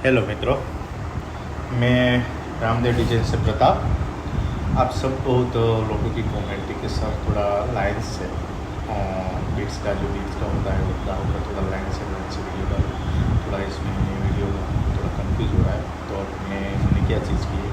Hello मित्रों, मैं Ramdev design से प्रताप। आप सब बहुत लोगों की कमेंट थी कि सर थोड़ा लाइन से बीट्स का होता है वो का थोड़ा लाइन से वीडियो डालो। थोड़ा इसमें वीडियो थोड़ा कंफ्यूज हो रहा है, तो मैंने क्या चीज़ की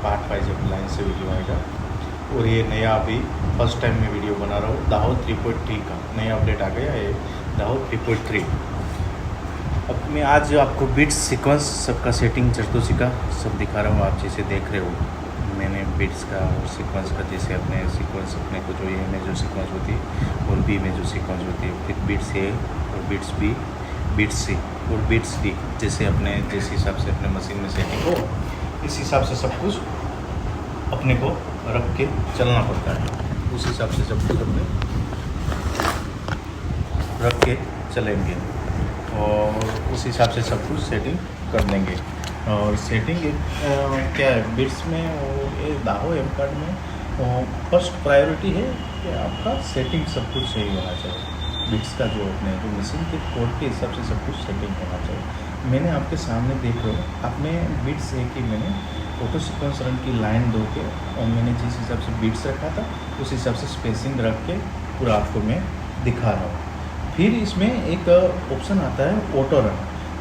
पार्ट वाइज अब लाइन से वीडियो आएगा। और ये नया अभी फर्स्ट टाइम मैं वीडियो बना रहा हूँ। दाहो 3.3 का नया अपडेट आ गया है, दाहो 3.3। अब मैं आज आपको बीट्स सीक्वेंस सबका सेटिंग चर्तोसी का सब दिखा रहा हूँ। आप जैसे देख रहे हो मैंने बीट्स का और सीक्वेंस का, जैसे अपने सीक्वेंस अपने को जो ए में जो सीक्वेंस होती है और बी में जो सीक्वेंस होती है, फिर बीट्स ए और बीट्स बी, बीट्स सी और बीट्स डी, जैसे अपने जिस हिसाब से अपने मशीन में सेटिंग हो इस हिसाब से सब कुछ अपने को रख के चलना पड़ता है। उस हिसाब से सब कुछ अपने रख के चलेंगे और उस हिसाब से सब कुछ सेटिंग कर देंगे। और सेटिंग क्या है बिट्स में, ये दाहो एम कार्ड में फर्स्ट प्रायोरिटी है कि आपका सेटिंग सब कुछ सही होना चाहिए। बिट्स का जो अपने जो मशीन के कोड के हिसाब से सब कुछ सेटिंग होना चाहिए। मैंने आपके सामने देख रहे हो आपने बिट्स एक ही मैंने ऑटो सीक्वेंस रन की लाइन दो के, और मैंने जिस हिसाब से बिट्स रखा था उस हिसाब से स्पेसिंग रख के पूरा आपको मैं दिखा रहा हूँ। फिर इसमें एक ऑप्शन आता है ऑटो रन।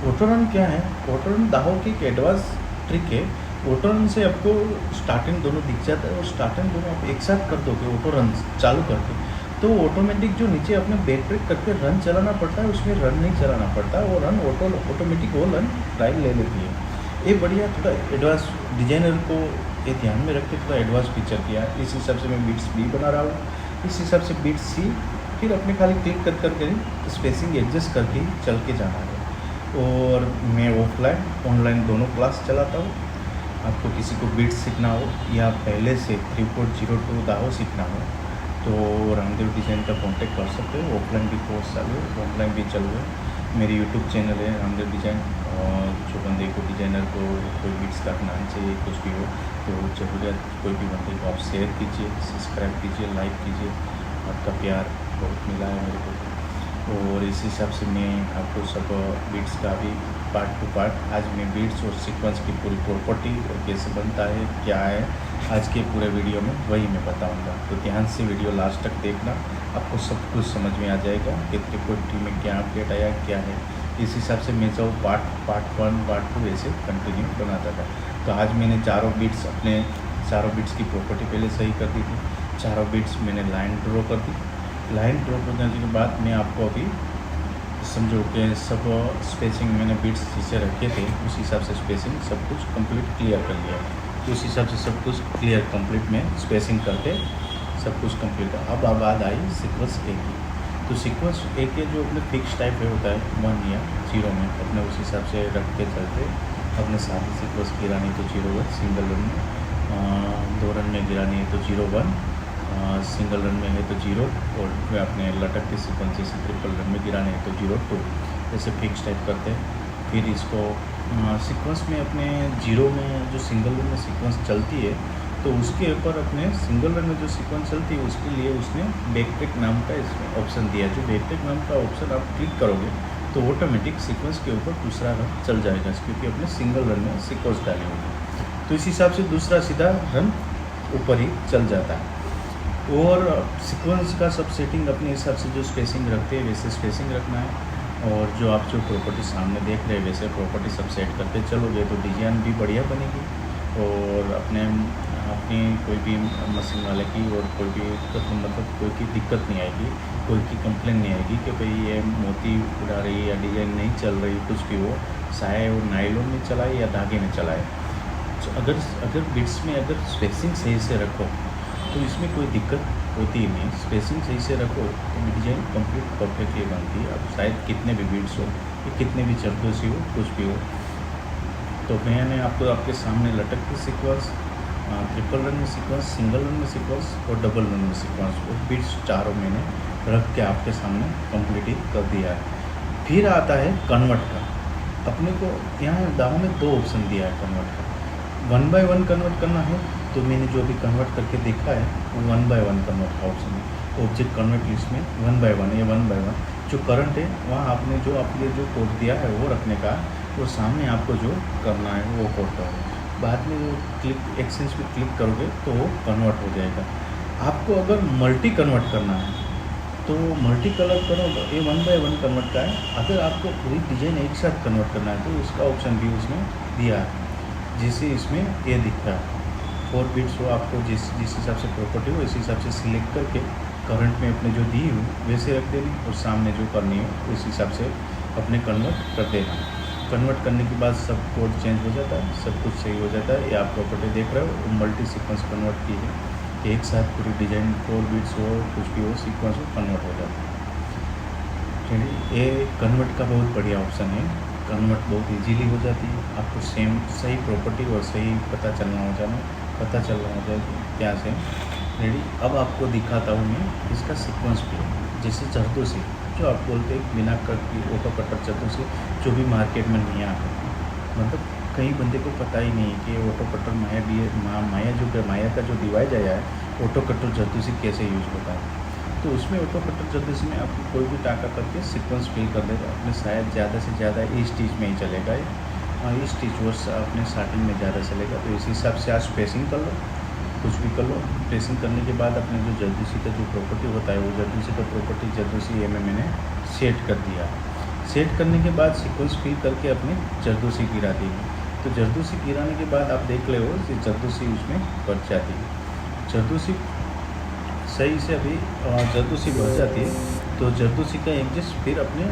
ऑटो रन क्या है? ऑटो रन दाहो की एक एडवांस ट्रिक है। ऑटो रन से आपको स्टार्टिंग दोनों दिख जाता है और स्टार्टिंग दोनों आप एक साथ कर दोगे ऑटो रन चालू करके, तो ऑटोमेटिक जो नीचे अपने बैक ट्रिक करके रन चलाना पड़ता है उसमें रन नहीं चलाना पड़ता, वो रन ऑटोमेटिक वो रन ड्राइव ले लेती है। ये बढ़िया थोड़ा एडवांस डिजाइनर को ये ध्यान में रख के थोड़ा एडवांस फीचर किया है। इस हिसाब से मैं बीट्स बी बना रहा हूँ, इस हिसाब से बीट्स सी, फिर अपने खाली क्लिक कर करके स्पेसिंग एडजस्ट करके ही चल के जाना है। और मैं ऑफलाइन ऑनलाइन दोनों क्लास चलाता हूँ। आपको किसी को बीट्स सीखना हो या पहले से 3.02 दाहो सीखना हो तो रामदेव डिजाइन का कांटेक्ट कर सकते हो। ऑफलाइन भी कोर्स चालू है, ऑनलाइन भी चालू है। मेरी यूट्यूब चैनल है रामदेव डिजाइन, और जो बंदे को डिजाइनर को कोई बीट्स का ज्ञान चाहिए कुछ भी हो तो ज़रूरत कोई भी बंदे को आप शेयर कीजिए, सब्सक्राइब कीजिए, लाइक कीजिए। आपका प्यार बहुत मिला है मेरे को, और इस हिसाब से मैं आपको सब बीट्स का भी पार्ट टू पार्ट आज मैं बीट्स और सीक्वेंस की पूरी प्रॉपर्टी और कैसे बनता है क्या है आज के पूरे वीडियो में वही मैं बताऊंगा। तो ध्यान से वीडियो लास्ट तक देखना, आपको सब कुछ समझ में आ जाएगा कि 3.3 में क्या अपडेट आया क्या है। इस हिसाब से मैं चाहूँ पार्ट 1 पार्ट 2 ऐसे कंटिन्यू बनाता था। तो आज मैंने चारों बीट्स की प्रॉपर्टी पहले सही कर दी थी। चारों बीट्स मैंने लाइन ड्रॉ कर दी। लाइन ड्रॉ करने के बाद मैं आपको अभी समझो कि सब स्पेसिंग मैंने बीट्स जिसे रखे थे उस हिसाब से स्पेसिंग सब कुछ कंप्लीट क्लियर कर लिया। उस हिसाब से सब कुछ क्लियर कंप्लीट में स्पेसिंग करके सब कुछ कंप्लीट। अब बात आई सीक्वेंस ए की। तो सीक्वेंस ए के जो अपने फिक्स टाइप में होता है 1 या 0 में अपने उस हिसाब से रख के चलते अपने साथ ही सीक्वेंस गिरानी तो 0-1 सिंगल रन में, 2 रन में गिरानी है तो 0-1, सिंगल रन में है तो 0, और अपने लटक के सीक्वेंस से ट्रिपल रन में गिराने हैं तो 0-2 ऐसे फिक्स टाइप करते हैं। फिर इसको सीक्वेंस में अपने 0 में जो सिंगल रन में सीक्वेंस चलती है तो उसके ऊपर अपने सिंगल रन में जो सीक्वेंस चलती है उसके लिए उसने बैक ट्रिक नाम का इसमें ऑप्शन दिया। जो बैक ट्रिक नाम का ऑप्शन आप क्लिक करोगे तो ऑटोमेटिक सीक्वेंस के ऊपर दूसरा रन चल जाएगा, क्योंकि अपने सिंगल रन में सीक्वेंस डाली होगी। तो इस हिसाब से दूसरा सीधा रन ऊपर ही चल जाता है। और सीक्वेंस का सब सेटिंग अपने हिसाब से जो स्पेसिंग रखते हैं वैसे स्पेसिंग रखना है, और जो आप जो प्रॉपर्टी सामने देख रहे हैं वैसे प्रॉपर्टी सब सेट करते चलोगे तो डिजाइन भी बढ़िया बनेगी। और अपनी कोई भी मशीन वाले की और कोई भी मतलब कोई की दिक्कत नहीं आएगी, कोई की कंप्लेन नहीं आएगी कि भाई ये मोती उड़ा रही है या डिज़ाइन नहीं चल रही, कुछ भी हो साया और नायलॉन में चलाए या धागे में चलाए। तो अगर बिट्स में अगर स्पेसिंग सही से रखो तो इसमें कोई दिक्कत होती ही नहीं। स्पेसिंग सही से रखो तो डिजाइन कंप्लीट परफेक्टली बनती है। अब शायद कितने भी बीट्स हो या कितने भी चरदोसी हो कुछ भी हो। तो मैंने आपको आपके सामने लटक की सीक्वेंस, ट्रिपल रन में सीक्वेंस, सिंगल रन में सीक्वेंस और डबल रन में सीक्वेंस और बीट्स चारों मैंने रख के आपके सामने कंप्लीट ही कर दिया है। फिर आता है कन्वर्ट का। अपने को यहाँ दाहो में 2 ऑप्शन दिया है कन्वर्ट का। 1 by 1 कन्वर्ट करना है तो मैंने जो भी कन्वर्ट करके देखा है वो 1 by 1 कन्वर्ट का ऑप्शन है। ऑब्जेक्ट कन्वर्ट लिस्ट में 1 by 1 या 1 by 1 जो करंट है वहाँ आपने जो आपने जो कोड दिया है वो रखने का, वो सामने आपको जो करना है वो कोड करो। बाद में वो क्लिक एक्सचेंज पे क्लिक करोगे तो वो कन्वर्ट हो जाएगा। आपको अगर मल्टी कन्वर्ट करना है तो मल्टी कलर करो, ये 1 बाय 1 कन्वर्ट का है। अगर आपको पूरी डिज़ाइन एक साथ कन्वर्ट करना है तो उसका ऑप्शन भी उसमें दिया है, जैसे इसमें ये दिख रहा है 4 बिट्स हो, आपको जिस हिसाब से प्रॉपर्टी हो इस हिसाब से सिलेक्ट करके करंट में अपने जो दी हो वैसे रख देनी और सामने जो करनी है उस हिसाब से अपने कन्वर्ट कर देना। कन्वर्ट करने के बाद सब कोड चेंज हो जाता है, सब कुछ सही हो जाता है। ये आप प्रॉपर्टी देख रहे हो मल्टी सीक्वेंस कन्वर्ट की है, एक साथ पूरी डिज़ाइन 4 बिट्स हो कुछ भी हो सीक्वेंस हो कन्वर्ट हो जाता है। चलिए ये कन्वर्ट का बहुत बढ़िया ऑप्शन है, कन्वर्ट बहुत इजीली हो जाती है। आपको सेम सही प्रॉपर्टी और सही पता चल रहा हो जाए क्या से रेडी। अब आपको दिखाता हूँ मैं इसका सीक्वेंस भी, जैसे जरदोसी जो आप बोलते हैं बिना कट की ऑटो कटर जरदोसी, जो भी मार्केट में नहीं आता, मतलब कई बंदे को पता ही नहीं कि ऑटो कटर माया का जो डिवाइस आया है ऑटो कटर जरदोसी कैसे यूज होता है। तो उसमें ऑटो कटर जरदोसी में आपको कोई भी टाका करके सीक्वेंस फिल कर देगा, अपने शायद ज़्यादा से ज़्यादा इस स्टेज में ही चलेगा इस स्टेज वो अपने स्टार्टिंग में ज़्यादा चलेगा। तो इस हिसाब से आज स्पेसिंग कर लो, कुछ भी कर लो। स्पेसिंग करने के बाद अपने जो जरदोसी का जो प्रॉपर्टी होता है वो जरदोसी का प्रॉपर्टी जरदोसी ये में मैंने सेट कर दिया। सेट करने के बाद सीक्वेंस फिल करके अपने जरदोसी गिरा दी। तो जरदोसी गिराने के बाद आप देख ले हो कि जरदोसी उसमें बढ़ जाती है। जरदोसी सही से अभी जरदोसी बढ़ जाती है तो जरदोसी का एग्जिस्ट फिर अपने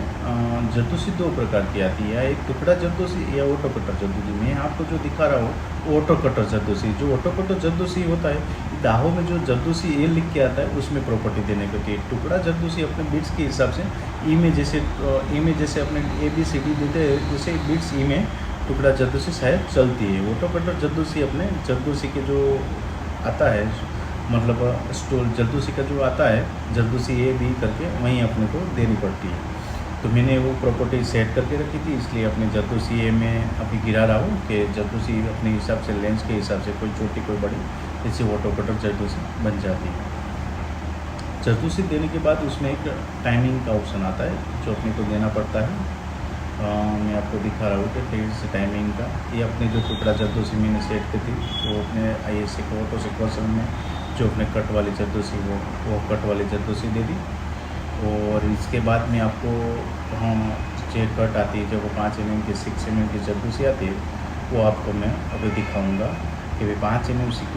जरदोसी 2 प्रकार की आती है, एक टुकड़ा जरदोसी या ऑटो कटर जरदोसी। मैं आपको जो दिखा रहा हूँ ऑटो कटर जरदोसी, जो ऑटो कटर जरदोसी होता है दाहो में जो जरदोसी ए लिख के आता है उसमें प्रॉपर्टी देने को होती है। टुकड़ा जरदोसी अपने बिट्स के हिसाब से ई में जैसे अपने ABCD देते हैं जैसे बिट्स ई में टुकड़ा जरदोसी शायद चलती है। ऑटो कटर जरदोसी अपने जरदोसी के जो आता है मतलब स्टोर जरदोसी का जो आता है जरदोसी ए बी करके वहीं अपने को देनी पड़ती है। तो मैंने वो प्रॉपर्टी सेट करके रखी थी, इसलिए अपने जरदोसी ए में अभी गिरा रहा हूँ कि जरदोसी अपने हिसाब से लेंस के हिसाब से कोई छोटी कोई बड़ी इससे ऑटो कटर जरदोसी बन जाती है। जरदोसी देने के बाद उसमें एक टाइमिंग का ऑप्शन आता है जो अपने को देना पड़ता है। मैं आपको दिखा रहा हूँ कि फिक्स टाइमिंग का ये अपने जो टुकड़ा जरदोसी मैंने सेट की थी वो अपने ISC को ऑटो सिक्वेंसर में जो अपने कट वाली जरदोसी वो कट वाली जरदोसी दे दी। और इसके बाद में आपको जो कट आती है जब वो 5 mm की 6 mm की जरदोसी आती है वो आपको मैं अभी दिखाऊंगा कि भाई 5 mm 6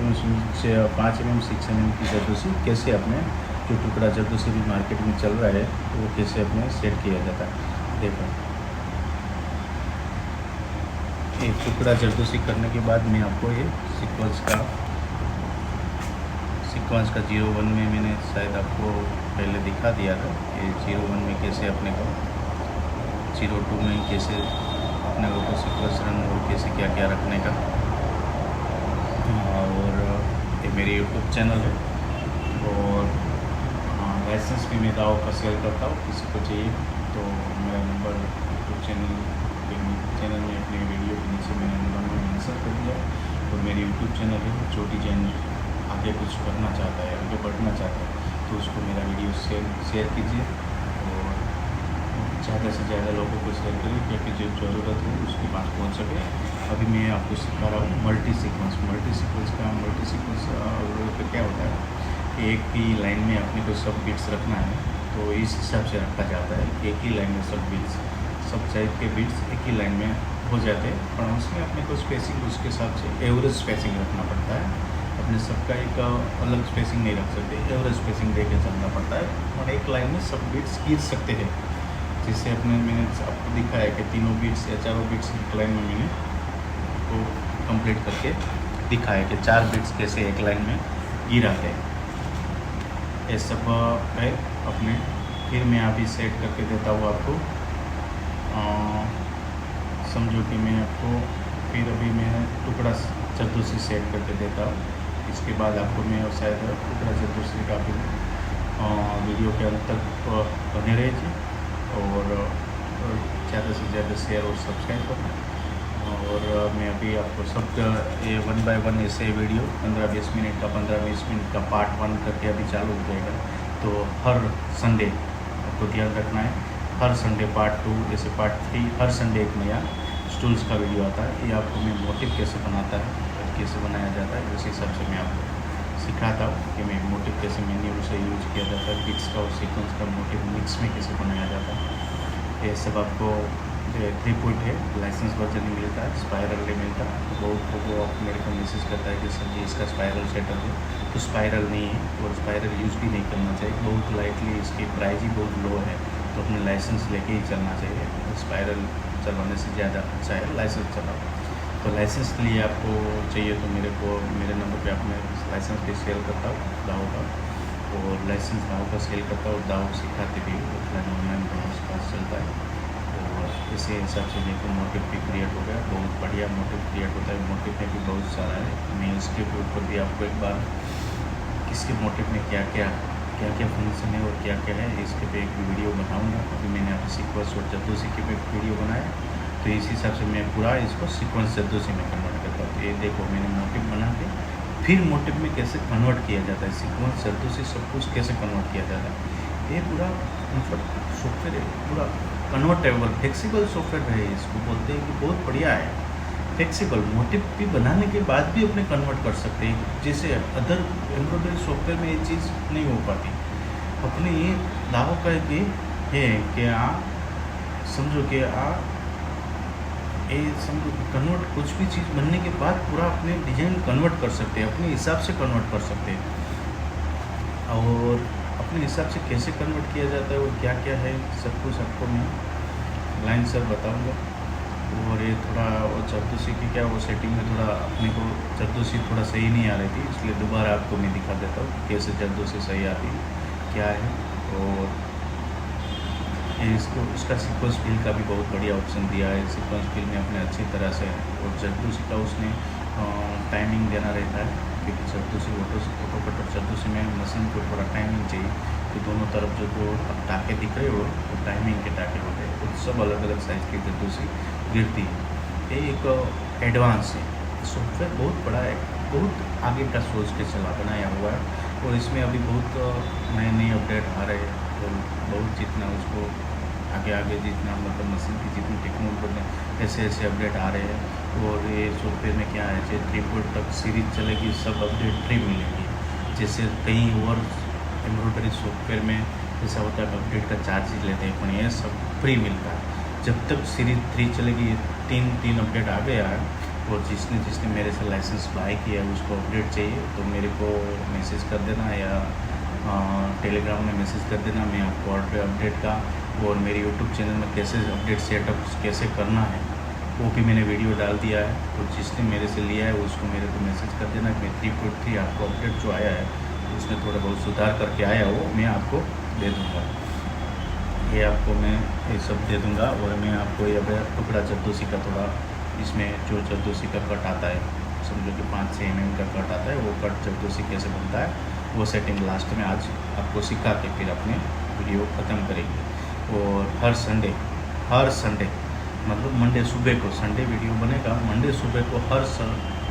mm की जरदोसी कैसे अपने जो टुकड़ा जरदोसी भी मार्केट में चल रहा है तो वो कैसे अपने सेट किया जाता है। देखो एक टुकड़ा जरदोसी करने के बाद मैं आपको ये सीक्वेंस का 01 में मैंने शायद आपको पहले दिखा दिया था कि 01 में कैसे अपने को 02 में कैसे अपने ऑटो सीक्वेंस रन और कैसे क्या क्या रखने का। और ये मेरे यूट्यूब चैनल है और लाइसेंस भी मैं दाव का सेल करता हूँ, किसी को चाहिए तो मेरा नंबर यूट्यूब चैनल में अपने वीडियो के नीचे मैंने नंबर में मेंशन कर दिया। तो मेरे यूट्यूब चैनल है छोटी चैनल आगे कुछ करना चाहता है आगे बढ़ना चाहता है तो उसको मेरा वीडियो शेयर कीजिए और ज़्यादा से ज़्यादा लोगों को शेयर करिए क्योंकि जो ज़रूरत है उसके पास पहुंच सके। अभी मैं आपको सिखा रहा हूँ मल्टी सीक्वेंस का क्या होता है एक ही लाइन में अपने को सब बिट्स रखना है तो इस हिसाब से रखा जाता है। एक ही लाइन में सब बिट्स सब टाइप के बिट्स एक ही लाइन में हो जाते हैं और उसमें अपने को स्पेसिंग उसके हिसाब से एवरेज स्पेसिंग रखना पड़ता है। अपने सबका एक अलग स्पेसिंग नहीं रख सकते, एवरेज स्पेसिंग दे के चलना पड़ता है और एक लाइन में सब बिट्स गिर सकते हैं। जिससे मैंने आपको दिखाया कि 3 बिट्स या 4 बिट्स एक लाइन में मैंने तो कंप्लीट करके दिखाया कि 4 बिट्स कैसे एक लाइन में गिराते हैं। ये सब है अपने फिर मैं अभी सेट करके देता हूँ आपको। समझो कि मैं आपको फिर अभी मैं टुकड़ा जरदोसी सेट करके देता हूँ। इसके बाद आपको मैं शायद टुकड़ा जरदोसी का भी वीडियो के अंत तक बने रहेगी और ज़्यादा से ज़्यादा शेयर और सब्सक्राइब करना। और मैं अभी आपको सब ये 1 बाय 1 ऐसे वीडियो 15-20 मिनट का 15-20 मिनट का पार्ट 1 करके अभी चालू हो जाएगा। तो हर संडे आपको ध्यान रखना है हर संडे पार्ट 2, ऐसे पार्ट 3, हर संडे एक नया टूल्स का वीडियो आता है। ये आपको मैं मोटिव कैसे बनाता है और कैसे बनाया जाता है उस हिसाब से मैं आपको सिखाता हूँ कि मैं मोटिव कैसे मैन्यूअल से यूज किया जाता है, बिट्स का और सीक्वेंस का मोटिव मिक्स में कैसे बनाया जाता है। ये सब आपको 3 पॉइंट है, लाइसेंस वर्जन नहीं मिलता है, स्पायरल नहीं मिलता है। तो बहुत वो आप मेरे को मैसेज करता है कि सर जी इसका स्पायरल सेटअप है, तो स्पायरल नहीं है और स्पायरल यूज़ भी नहीं करना चाहिए, बहुत लाइटली इसकी प्राइस ही बहुत लो है, तो अपने लाइसेंस लेके ही चलना चाहिए। स्पायरल चलाने से ज़्यादा अच्छा है लाइसेंस चलाओ। तो लाइसेंस के लिए आपको चाहिए तो मेरे नंबर पे मैं लाइसेंस भी सेल करता हूँ दाव का, और लाइसेंस दाव का सेल करता हूँ, दाव सिखाते भी ऑफलाइन ऑनलाइन दोनों क्लास चलता है। और इसी हिसाब से देखो मोटिव भी क्रिएट हो गया, बहुत बढ़िया मोटिव क्रिएट होता है। मोटिव में भी बहुत सारा है, मैं इसके ऊपर भी आपको एक बार किसके मोटिव में क्या क्या फंक्शन है और क्या क्या है इसके पे एक वीडियो बनाऊंगा। अभी मैंने आपको सीक्वेंस और जद्दोसी के पे वीडियो बनाया, तो इस हिसाब से मैं पूरा इसको सीक्वेंस जद्दोसी में कन्वर्ट करता हूँ। ये देखो मैंने मोटिव बना के फिर मोटिव में कैसे कन्वर्ट किया जाता है, सीक्वेंस जद्दोसी सब कुछ कैसे कन्वर्ट किया जाता है। ये पूरा मतलब सॉफ्टवेयर है, पूरा कन्वर्टेबल फ्लेक्सिबल सॉफ्टवेयर है, इसको बोलते हैं कि बहुत बढ़िया है। फ्लेक्सिबल मोटिव भी बनाने के बाद भी अपने कन्वर्ट कर सकते हैं, जैसे अदर एम्ब्रॉयडरी सॉफ्टवेयर में ये चीज़ नहीं हो पाती। अपने ये दाव का ये है कि आप समझो कि आप ये समझो कि कन्वर्ट कुछ भी चीज़ बनने के बाद पूरा अपने डिजाइन कन्वर्ट कर सकते हैं, अपने हिसाब से कन्वर्ट कर सकते हैं। और अपने हिसाब से कैसे कन्वर्ट किया जाता है और क्या क्या है सब कुछ आपको मैं लाइन सर बताऊँगा। और ये थोड़ा वो जद्दोसी की क्या वो सेटिंग में थोड़ा अपने को जद्दोसी थोड़ा सही नहीं आ रही थी, इसलिए दोबारा आपको मैं दिखा देता हूँ कैसे जद्दोसी सही आती क्या है। और ये इसको उसका सीक्वेंस फिल का भी बहुत बढ़िया ऑप्शन दिया है, सीक्वेंस फिल में अपने अच्छी तरह से। और जद्दोसी का उसने टाइमिंग देना रहता है, क्योंकि जद्दोसी ऑटो कटर जद्दोसी में मशीन को थोड़ा टाइमिंग चाहिए कि दोनों तरफ जो अब टाँके दिख रहे हो वो टाइमिंग के टाँके होते हैं, तो सब अलग अलग साइज़ की जद्दोसी गिरती है। ये एक एडवांस है सॉफ्टवेयर, बहुत बड़ा है, बहुत आगे का सोच के चला बनाया हुआ है। और इसमें अभी बहुत नए नए अपडेट आ रहे हैं, और बहुत जितना उसको आगे जितना मतलब मशीन की जितनी टेक्नोलॉजी बढ़ने ऐसे ऐसे अपडेट आ रहे हैं। और ये सॉफ्टवेयर में क्या है, जैसे 3 पॉइंट तक सीरीज चलेगी, सब अपडेट फ्री मिलेगी। जैसे कहीं और एम्ब्रॉयडरी सॉफ्टवेयर में ऐसा होता है अपडेट का चार्ज लेते हैं, पर ये सब फ्री मिलता है। जब तक सीरीज 3 चलेगी, तीन अपडेट आ गया है। और जिसने मेरे से लाइसेंस बाय किया है उसको अपडेट चाहिए तो मेरे को मैसेज कर देना, या टेलीग्राम में मैसेज कर देना, मैं आपको अपडेट का और मेरे यूट्यूब चैनल में कैसे अपडेट सेटअप कैसे करना है वो भी मैंने वीडियो डाल दिया है। तो जिसने मेरे से लिया है उसको मेरे को मैसेज कर देना कि मैं 3.3 आपको अपडेट जो आया है उसमें थोड़ा बहुत सुधार करके आया वो मैं आपको दे दूँगा। ये आपको मैं ये सब दे दूँगा। और मैं आपको ये टुकड़ा जद्दोसी का थोड़ा इसमें जो जद्दोसी का कट आता है, समझो कि 5-6 mm का कट आता है, वो कट जद्दोसी कैसे बनता है वो सेटिंग लास्ट में आज आपको सिखा के फिर अपने वीडियो ख़त्म करेंगे। और हर संडे मतलब मंडे सुबह को संडे वीडियो बनेगा, मंडे सुबह को हर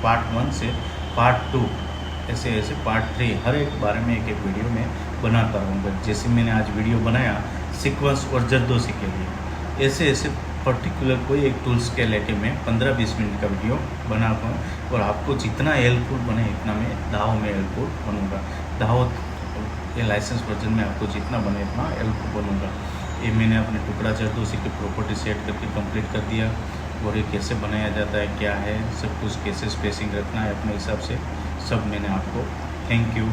पार्ट 1 से पार्ट 2 ऐसे पार्ट 3 हर एक बारे में एक वीडियो में बनाता रहूँगा। जैसे मैंने आज वीडियो बनाया सीक्वेंस और जद्दोसी के लिए, ऐसे पर्टिकुलर कोई एक टूल्स के लेके मैं 15-20 मिनट का वीडियो बनाता हूँ। और आपको जितना हेल्पफुल बने इतना मैं दाव में हेल्पफुल बनूँगा। दाव ये लाइसेंस वर्जन में आपको जितना बने इतना हेल्पफुल बनूँगा। ये मैंने अपने टुकड़ा जद्दोसी की प्रॉपर्टी सेट करके कंप्लीट कर दिया। और ये कैसे बनाया जाता है, क्या है सब कुछ, कैसे स्पेसिंग रखना है अपने हिसाब से, सब मैंने आपको। Thank you.